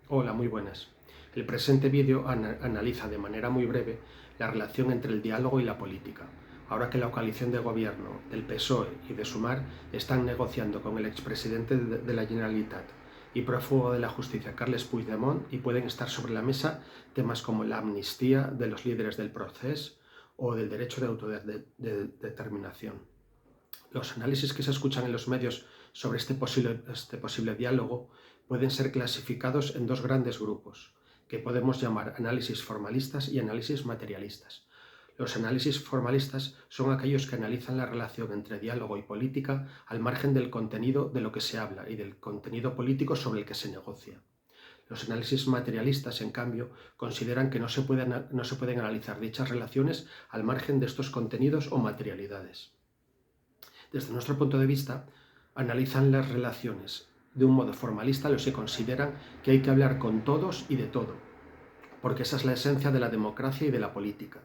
Hola, muy buenas. El presente vídeo analiza de manera muy breve la relación entre el diálogo y la política, ahora que la coalición de gobierno del PSOE y de Sumar están negociando con el expresidente de la Generalitat y prófugo de la justicia Carles Puigdemont, y pueden estar sobre la mesa temas como la amnistía de los líderes del procés o del derecho de autodeterminación. Los análisis que se escuchan en los medios sobre este posible diálogo pueden ser clasificados en dos grandes grupos, que podemos llamar análisis formalistas y análisis materialistas. Los análisis formalistas son aquellos que analizan la relación entre diálogo y política al margen del contenido de lo que se habla y del contenido político sobre el que se negocia. Los análisis materialistas, en cambio, consideran que no se pueden analizar dichas relaciones al margen de estos contenidos o materialidades. Desde nuestro punto de vista, analizan las relaciones de un modo formalista los que consideran que hay que hablar con todos y de todo, porque esa es la esencia de la democracia y de la política,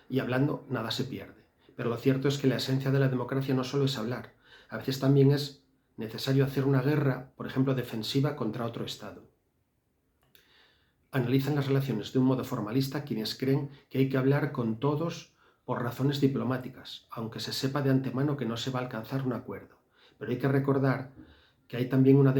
y hablando nada se pierde. Pero lo cierto es que la esencia de la democracia no solo es hablar, a veces también es necesario hacer una guerra, por ejemplo, defensiva contra otro Estado. Analizan las relaciones de un modo formalista quienes creen que hay que hablar con todos por razones diplomáticas, aunque se sepa de antemano que no se va a alcanzar un acuerdo. Pero hay que recordar que hay también una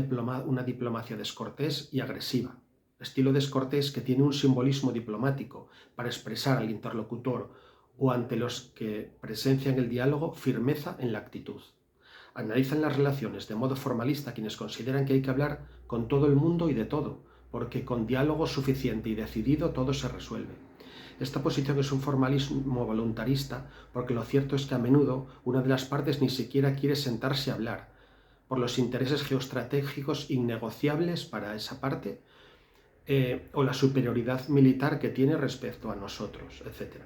diplomacia descortés y agresiva, estilo descortés que tiene un simbolismo diplomático para expresar al interlocutor o ante los que presencian el diálogo firmeza en la actitud. Analizan las relaciones de modo formalista quienes consideran que hay que hablar con todo el mundo y de todo, porque con diálogo suficiente y decidido todo se resuelve. Esta posición es un formalismo voluntarista porque lo cierto es que a menudo una de las partes ni siquiera quiere sentarse a hablar, por los intereses geoestratégicos innegociables para esa parte o la superioridad militar que tiene respecto a nosotros, etc.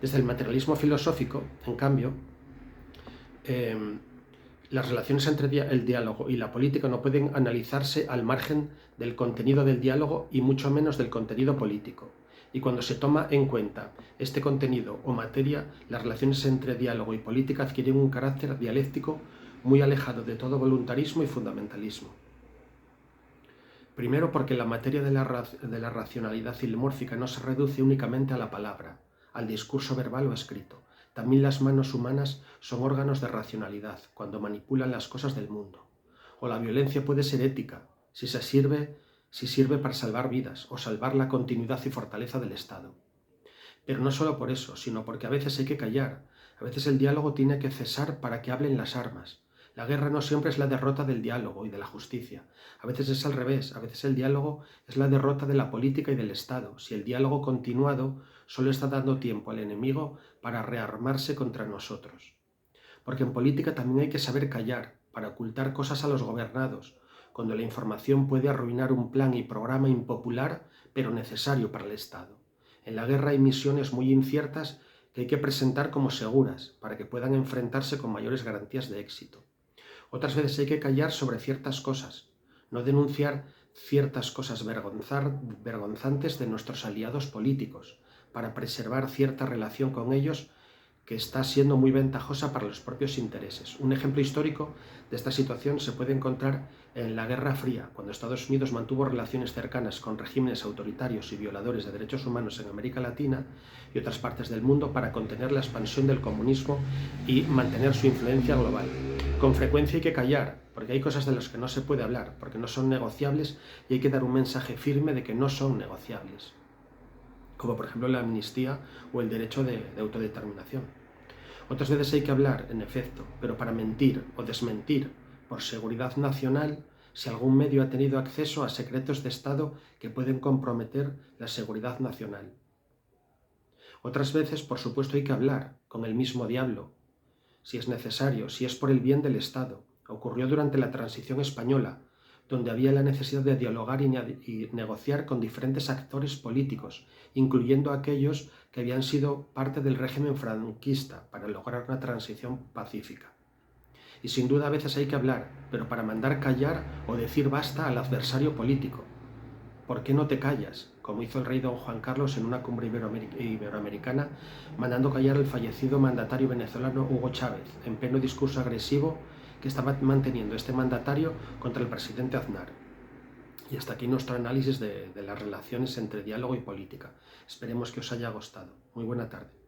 Desde el materialismo filosófico, en cambio, las relaciones entre el diálogo y la política no pueden analizarse al margen del contenido del diálogo y mucho menos del contenido político. Y cuando se toma en cuenta este contenido o materia, las relaciones entre diálogo y política adquieren un carácter dialéctico muy alejado de todo voluntarismo y fundamentalismo. Primero, porque la materia de la racionalidad filmórfica no se reduce únicamente a la palabra, al discurso verbal o escrito. También las manos humanas son órganos de racionalidad cuando manipulan las cosas del mundo. O la violencia puede ser ética, si sirve para salvar vidas o salvar la continuidad y fortaleza del Estado. Pero no solo por eso, sino porque a veces hay que callar, a veces el diálogo tiene que cesar para que hablen las armas. La guerra no siempre es la derrota del diálogo y de la justicia. A veces es al revés, a veces el diálogo es la derrota de la política y del Estado. Si el diálogo continuado solo está dando tiempo al enemigo para rearmarse contra nosotros. Porque en política también hay que saber callar, para ocultar cosas a los gobernados, cuando la información puede arruinar un plan y programa impopular, pero necesario para el Estado. En la guerra hay misiones muy inciertas que hay que presentar como seguras, para que puedan enfrentarse con mayores garantías de éxito. Otras veces hay que callar sobre ciertas cosas, no denunciar ciertas cosas vergonzantes de nuestros aliados políticos, para preservar cierta relación con ellos que está siendo muy ventajosa para los propios intereses. Un ejemplo histórico de esta situación se puede encontrar en la Guerra Fría, cuando Estados Unidos mantuvo relaciones cercanas con regímenes autoritarios y violadores de derechos humanos en América Latina y otras partes del mundo para contener la expansión del comunismo y mantener su influencia global. Con frecuencia hay que callar, porque hay cosas de las que no se puede hablar, porque no son negociables y hay que dar un mensaje firme de que no son negociables, como por ejemplo la amnistía o el derecho de autodeterminación. Otras veces hay que hablar, en efecto, pero para mentir o desmentir por seguridad nacional si algún medio ha tenido acceso a secretos de Estado que pueden comprometer la seguridad nacional. Otras veces, por supuesto, hay que hablar con el mismo diablo, si es necesario, si es por el bien del Estado. Ocurrió durante la transición española, donde había la necesidad de dialogar y negociar con diferentes actores políticos, incluyendo aquellos que habían sido parte del régimen franquista, para lograr una transición pacífica. Y sin duda a veces hay que hablar, pero para mandar callar o decir basta al adversario político. ¿Por qué no te callas? Como hizo el rey don Juan Carlos en una cumbre iberoamericana, mandando callar al fallecido mandatario venezolano Hugo Chávez, en pleno discurso agresivo que estaba manteniendo este mandatario contra el presidente Aznar. Y hasta aquí nuestro análisis de las relaciones entre diálogo y política. Esperemos que os haya gustado. Muy buena tarde.